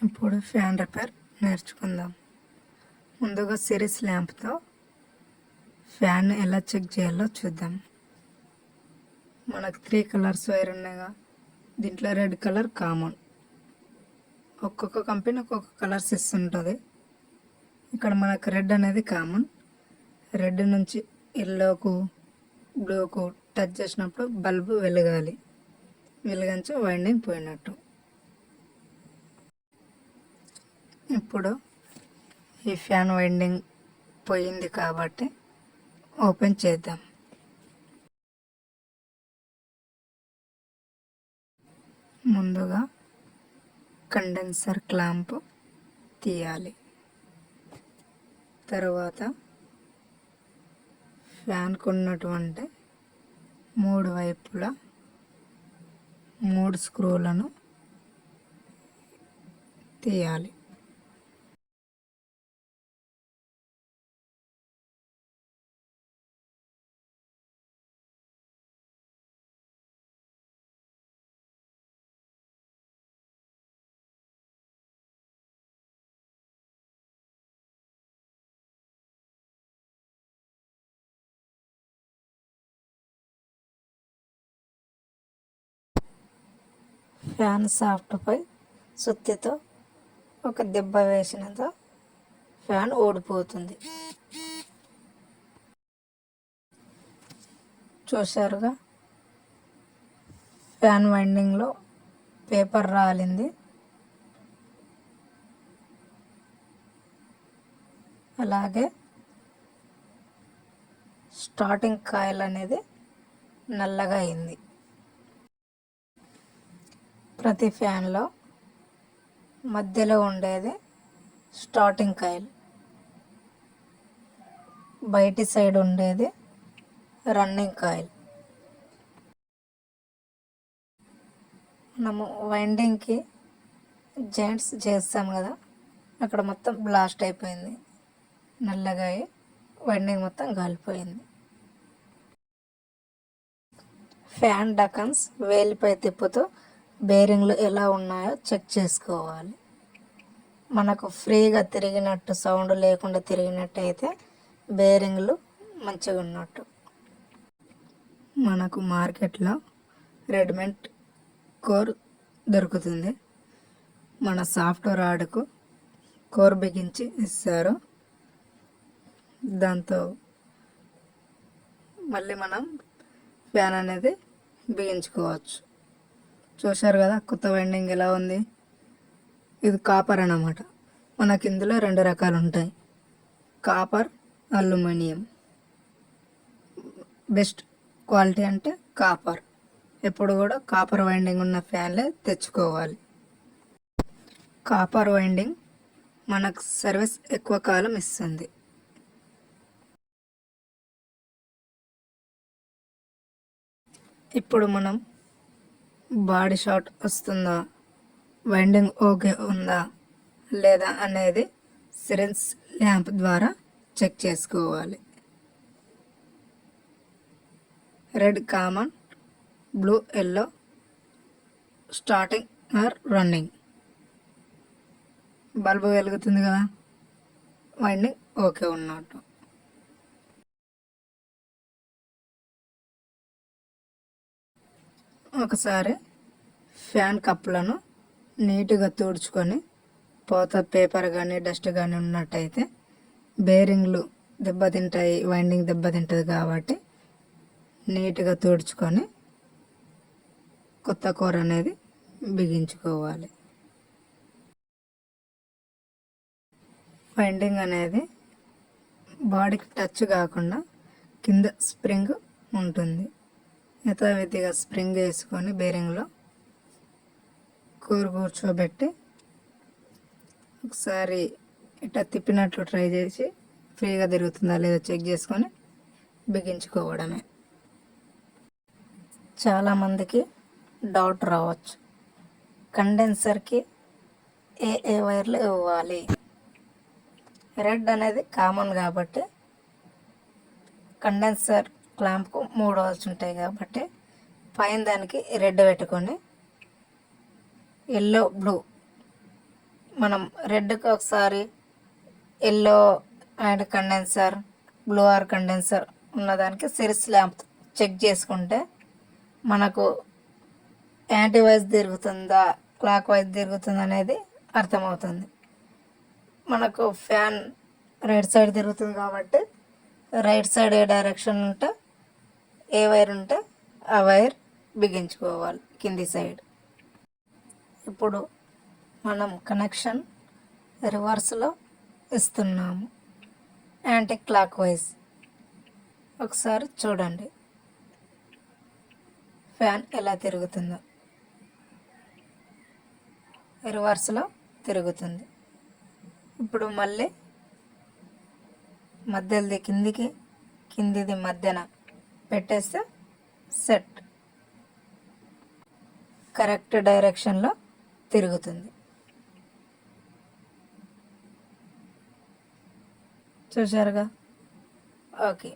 ఇప్పుడు fan repair నేర్చుకుందాం. ముందుగా సిరీస్ ల్యాంప్తో ఫ్యాన్ ఎలా చెక్ చేయాలో చూద్దాం. మనకు 3 కలర్స్ వైర్ ఉన్నాయిగా, దీంట్లో రెడ్ కలర్ కామన్. ఒక్కొక్క కంపెనీ ఒక్కొక్క కలర్స్ ఇస్తుంటుంది. ఇక్కడ మనకు రెడ్ అనేది కామన్. రెడ్ నుంచి ఎల్లోకు బ్లూకు టచ్ చేసినప్పుడు బల్బు వెలగాలి. వెలిగించి వైండింగ్ పోయినట్టు. ఇప్పుడు ఈ ఫ్యాన్ వైండింగ్ పోయింది కాబట్టి ఓపెన్ చేద్దాం. ముందుగా కండెన్సర్ క్లాంప్ తీయాలి. తర్వాత ఫ్యాన్కు ఉన్నటువంటి 3 వైపులా 3 స్క్రూలను తీయాలి. ఫ్యాన్ సాఫ్ట్పై సుత్తితో ఒక దెబ్బ వేసినంత ఫ్యాన్ ఓడిపోతుంది. చూశారుగా, ఫ్యాన్ వైండింగ్లో పేపర్ రాలింది. అలాగే స్టార్టింగ్ కాయిల్ అనేది నల్లగా అయింది. ప్రతి ఫ్యాన్లో మధ్యలో ఉండేది స్టార్టింగ్ కాయిల్, బయటి సైడ్ ఉండేది రన్నింగ్ కాయిల్. మనము వైండింగ్కి జాయింట్స్ చేస్తాం కదా, అక్కడ మొత్తం బ్లాస్ట్ అయిపోయింది. నల్లగా అయి వైండింగ్ మొత్తం కాలిపోయింది. ఫ్యాన్ డకన్స్ వేలిపై తిప్పుతూ బేరింగ్లు ఎలా ఉన్నాయో చెక్ చేసుకోవాలి. మనకు ఫ్రీగా తిరిగినట్టు, సౌండ్ లేకుండా తిరిగినట్టు అయితే బేరింగ్లు మంచిగా ఉన్నట్టు. మనకు మార్కెట్లో రెడీమేడ్ కోర్ దొరుకుతుంది. మన సాఫ్ట్వేర్ రాడ్కు కోర్ బిగించి ఇస్తారు. దాంతో మళ్ళీ మనం ఫ్యాన్ అనేది బిగించుకోవచ్చు. చూశారు కదా కొత్త వైండింగ్ ఎలా ఉంది. ఇది కాపర్ అన్నమాట. మనకి ఇందులో 2 రకాలు ఉంటాయి, కాపర్, అల్యూమినియం. బెస్ట్ క్వాలిటీ అంటే కాపర్. ఎప్పుడు కూడా కాపర్ వైండింగ్ ఉన్న ఫ్యాన్లే తెచ్చుకోవాలి. కాపర్ వైండింగ్ మనకు సర్వీస్ ఎక్కువ కాలం ఇస్తుంది. ఇప్పుడు మనం బాడీ షార్ట్ వస్తుందా, వైండింగ్ ఓకే ఉందా లేదా అనేది సిరీస్ ల్యాంప్ ద్వారా చెక్ చేసుకోవాలి. Red common, blue yellow starting or running. Bulb వెలుగుతుంది కదా, వైండింగ్ ఓకే ఉన్నట్టు. ఒకసారి ఫ్యాన్ కప్పులను నీట్గా తుడుచుకొని, పోత పేపర్ కానీ డస్ట్ కానీ ఉన్నట్టయితే బేరింగ్లు దెబ్బతింటాయి, వైండింగ్ దెబ్బతింటుంది. కాబట్టి నీట్గా తుడుచుకొని కొత్త కోర్ అనేది బిగించుకోవాలి. వైండింగ్ అనేది బాడీకి టచ్ కాకుండా కింద స్ప్రింగ్ ఉంటుంది. యథావిధిగా స్ప్రింగ్ వేసుకొని బేరింగ్లో కూర్చోబెట్టి ఒకసారి ఇట్లా తిప్పినట్లు ట్రై చేసి ఫ్రీగా తిరుగుతుందా లేదా చెక్ చేసుకొని బిగించుకోవడమే. చాలామందికి డౌట్ రావచ్చు, కండెన్సర్కి ఏ వైర్లు ఇవ్వాలి. రెడ్ అనేది కామన్ కాబట్టి కండెన్సర్ క్లాంప్కు 3 holes ఉంటాయి కాబట్టి పైన దానికి రెడ్ పెట్టుకొని ఎల్లో బ్లూ మనం రెడ్కి ఒకసారి yellow and condenser, blue or condenser ఉన్నదానికి సిరీస్ ల్యాంప్ చెక్ చేసుకుంటే మనకు యాంటీ వైజ్ తిరుగుతుందా క్లాక్ వైజ్ తిరుగుతుందా అనేది అర్థమవుతుంది. మనకు ఫ్యాన్ రైట్ సైడ్ తిరుగుతుంది కాబట్టి రైట్ సైడ్ ఏ డైరెక్షన్ ఉంటే ఏ వైర్ ఉంటే ఆ వైర్ బిగించుకోవాలి కింది సైడ్. ఇప్పుడు మనం కనెక్షన్ రివర్స్లో ఇస్తున్నాము, యాంటీ క్లాక్ వైజ్. ఒకసారి చూడండి ఫ్యాన్ ఎలా తిరుగుతుందో. రివర్స్లో తిరుగుతుంది. ఇప్పుడు మళ్ళీ మధ్యది కిందికి, కిందిది మధ్యన పెట్టేస్తే సెట్ కరెక్ట్ డైరెక్షన్లో తిరుగుతుంది. చూశారుగా? ఓకే.